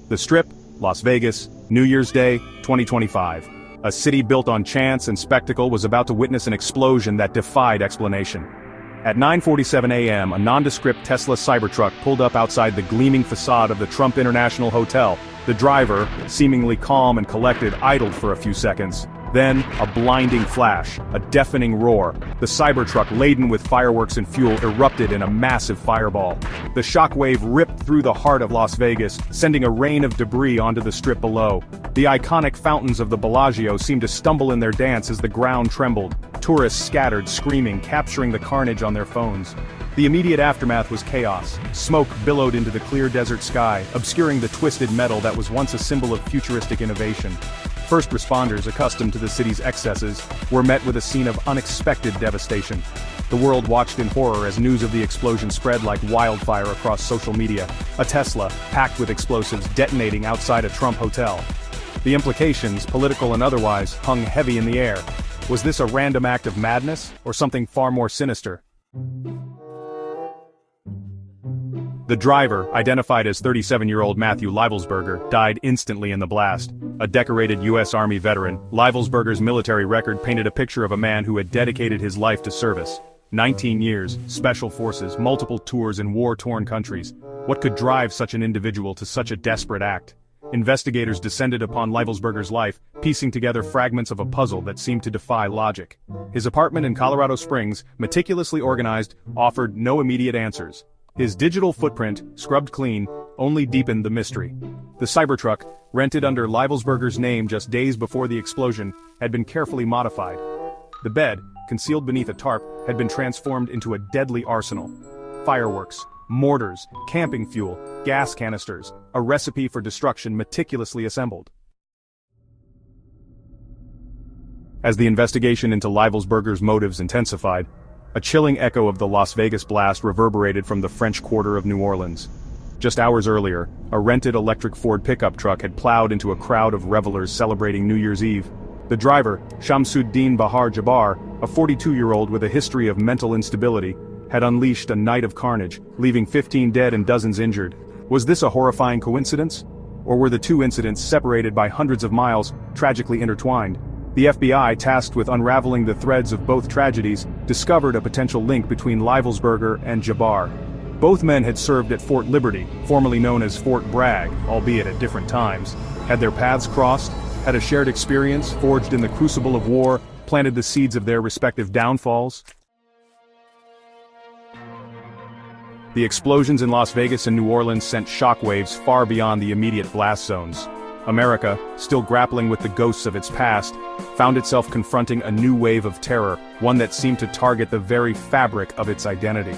The Strip, Las Vegas, New Year's Day, 2025. A city built on chance and spectacle was about to witness an explosion that defied explanation. At 9:47 a.m., a nondescript Tesla Cybertruck pulled up outside the gleaming facade of the Trump International Hotel. The driver, seemingly calm and collected, idled for a few seconds. Then, a blinding flash, a deafening roar. The Cybertruck, laden with fireworks and fuel, erupted in a massive fireball. The shockwave ripped through the heart of Las Vegas, sending a rain of debris onto the Strip below. The iconic fountains of the Bellagio seemed to stumble in their dance as the ground trembled. Tourists scattered, screaming, capturing the carnage on their phones. The immediate aftermath was chaos. Smoke billowed into the clear desert sky, obscuring the twisted metal that was once a symbol of futuristic innovation. First responders, accustomed to the city's excesses, were met with a scene of unexpected devastation. The world watched in horror as news of the explosion spread like wildfire across social media. A Tesla, packed with explosives, detonating outside a Trump hotel. The implications, political and otherwise, hung heavy in the air. Was this a random act of madness, or something far more sinister? The driver, identified as 37-year-old Matthew Livelsberger, died instantly in the blast. A decorated U.S. Army veteran, Livelsberger's military record painted a picture of a man who had dedicated his life to service. 19 years, special forces, multiple tours in war-torn countries. What could drive such an individual to such a desperate act? Investigators descended upon Livelsberger's life, piecing together fragments of a puzzle that seemed to defy logic. His apartment in Colorado Springs, meticulously organized, offered no immediate answers. His digital footprint, scrubbed clean, only deepened the mystery. The Cybertruck, rented under Livelsberger's name just days before the explosion, had been carefully modified. The bed, concealed beneath a tarp, had been transformed into a deadly arsenal. Fireworks, mortars, camping fuel, gas canisters, a recipe for destruction meticulously assembled. As the investigation into Livelsberger's motives intensified, a chilling echo of the Las Vegas blast reverberated from the French Quarter of New Orleans. Just hours earlier, a rented electric Ford pickup truck had plowed into a crowd of revelers celebrating New Year's Eve. The driver, Shamsuddin Bahar Jabbar, a 42-year-old with a history of mental instability, had unleashed a night of carnage, leaving 15 dead and dozens injured. Was this a horrifying coincidence? Or were the two incidents, separated by hundreds of miles, tragically intertwined? The FBI, tasked with unraveling the threads of both tragedies, discovered a potential link between Livelsberger and Jabbar. Both men had served at Fort Liberty, formerly known as Fort Bragg, albeit at different times. Had their paths crossed? Had a shared experience, forged in the crucible of war, planted the seeds of their respective downfalls? The explosions in Las Vegas and New Orleans sent shockwaves far beyond the immediate blast zones. America, still grappling with the ghosts of its past, found itself confronting a new wave of terror, one that seemed to target the very fabric of its identity.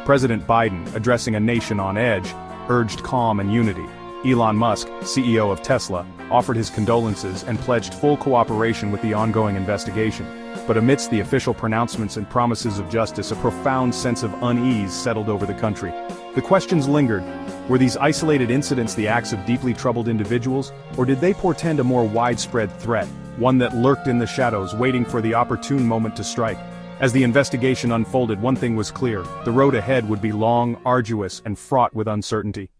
President Biden, addressing a nation on edge, urged calm and unity. Elon Musk, CEO of Tesla, offered his condolences and pledged full cooperation with the ongoing investigation. But amidst the official pronouncements and promises of justice, a profound sense of unease settled over the country. The questions lingered. Were these isolated incidents the acts of deeply troubled individuals, or did they portend a more widespread threat, one that lurked in the shadows, waiting for the opportune moment to strike? As the investigation unfolded, one thing was clear: the road ahead would be long, arduous, and fraught with uncertainty.